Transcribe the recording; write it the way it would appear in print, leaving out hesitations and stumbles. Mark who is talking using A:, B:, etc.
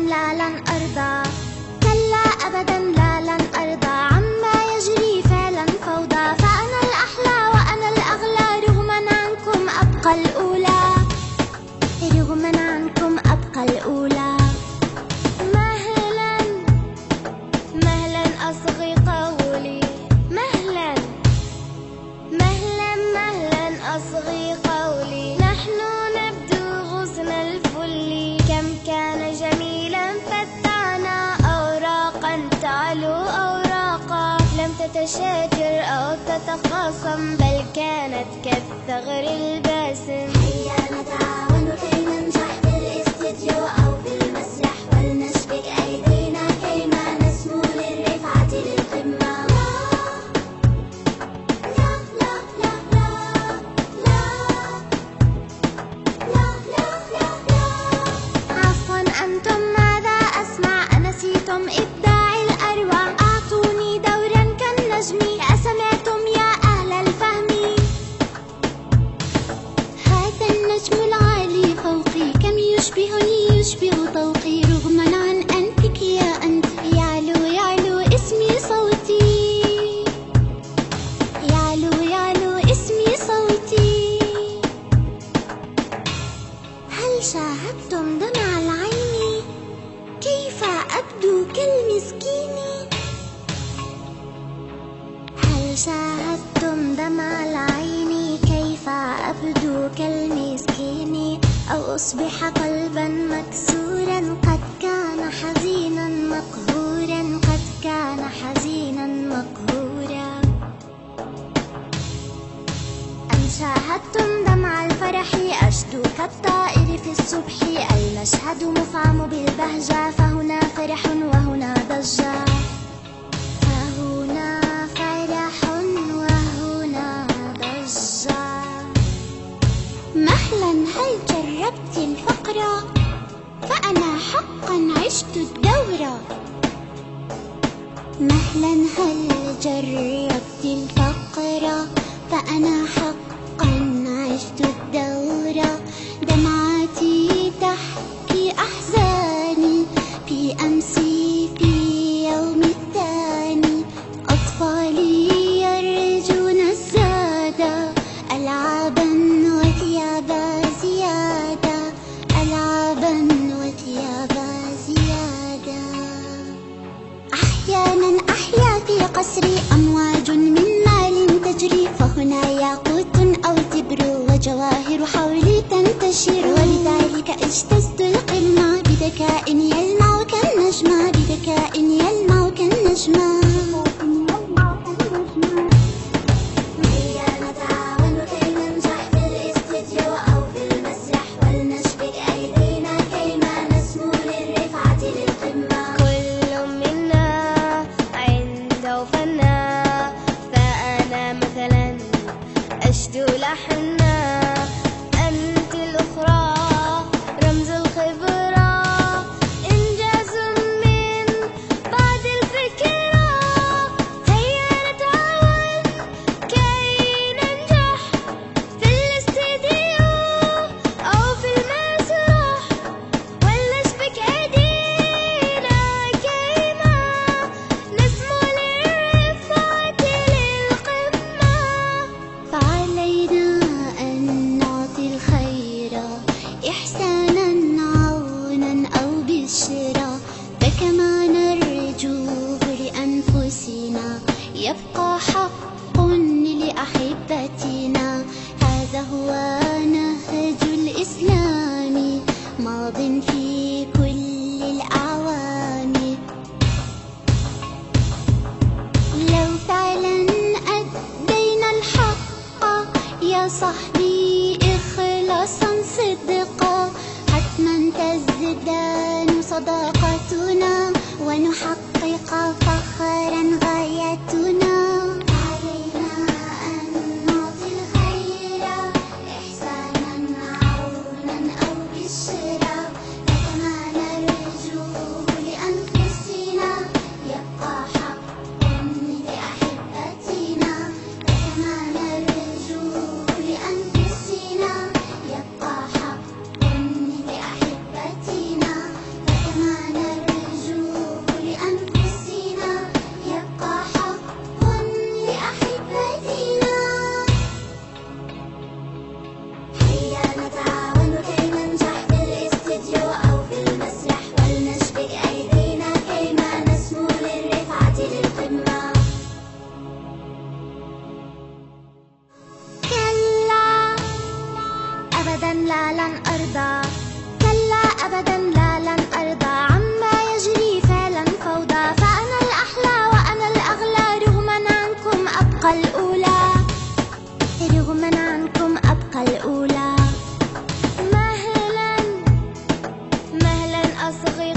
A: لا لن أرضى، كلا أبدا لا لن أرضى عما يجري فعلا فوضى. فأنا الأحلى وأنا الأغلى، رغما عنكم أبقى الأولى، رغما عنكم أبقى الأولى. مهلا مهلا أصغي قولي، مهلا مهلا مهلا أصغي قولي. نحن نبدو غصن الفل، كم كان جميلا فتعنا أوراقا تعلو أوراقا. لم تتشاجر أو تتخاصم، بل كانت كالثغر الباسم. هيا نتعاون كي ننجح في الاستديو أو في المسرح، ولنشبك أيدينا كيما نسمو للرفعة للقمة. لا لا لا لا لا لا لا لا لا. عفوا أنتم ماذا أسمع؟ أنسيتم إبداعي الأروع؟ أعطوني دورا كالنجم، أسمعتم يا أهل الفهم؟ هذا النجم العالي فوقي، كم يشبهني يشبه طوقي. رغما عن أنفك يا أنت، يعلو يعلو اسمي صوتي، يعلو يعلو اسمي صوتي. هل شاهدتم دمع العين كيف أبدو كالمسكين؟ هل شاهدتم دمع العين كيف أبدو كالمسكين؟ أو أصبح قلبا مكسورا قد كان حزينا مقهورا، قد كان حزينا مقهورا. أم شاهدتم دمع الفرح أشدو كالطائر في الصبح؟ المشهد مفعم بالبهجة، فهنا فرح وهنا ضجة، فهنا فرح وهنا ضجة. مهلا هل جربت الفقر؟ فأنا حقا عشت الدورة. مهلا هل جربت الفقر؟ فأنا حقا عشت الدورة. دمعاتي تحكي أحزاني في أمسي في يوم الثاني. أطفالي يرجون الزاد، ألعابا وثيابا زيادة، ألعابا وثيابا زيادة. أحيانا أحيا في قصري أمواج من مال تجري، فهنا ياقوت أو تبر وجواهر حولي تنتشر. ولذلك اجتزت القمة بذكاء يلمع كالنجمة، بذكاء يلمع كالنجمة. هيا نتعاون كي ننجح في الاستديو أو في المسرح، ولنشبك أيدينا كيما نسمو للرفعة للقمة. كل منا عنده فنا، فأنا مثلا أشدو لحنا. أنت الأخرى رمز الخبرة، إنجاز من بعد الفكرة. هيا نتعاون كي ننجح في الاستديو أو في المسرح، ولنشبك أيدينا كيما نسمو للرفعة للقمة. فعلينا أن نعطي الخير إحسانا عونا أو بشرا، فكما نرجوه لأنفسنا يبقى حق لأحبتنا. هذا هو نهج الإسلام، ماض في كل الأعوام. لو فعلا أدينا الحق يا صاحبي إخلاصا صدقا، حتما تزدان صداقتنا ونحقق فخرا غايتنا. علينا أن نعطي الخير إحسانا عونا أو بشرا، فكما نرجوه لأنفسنا يبقى حق لأحبتنا. فكما نرجوه لأنفسنا يبقى حق لأحبتنا. فكما لا لن أرضى، كلا أبدا لا لن أرضى عما يجري فعلا فوضى، فأنا الأحلى وأنا الأغلى رغما عنكم أبقى الأولى، رغما عنكم أبقى الأولى. مهلا مهلا أصغي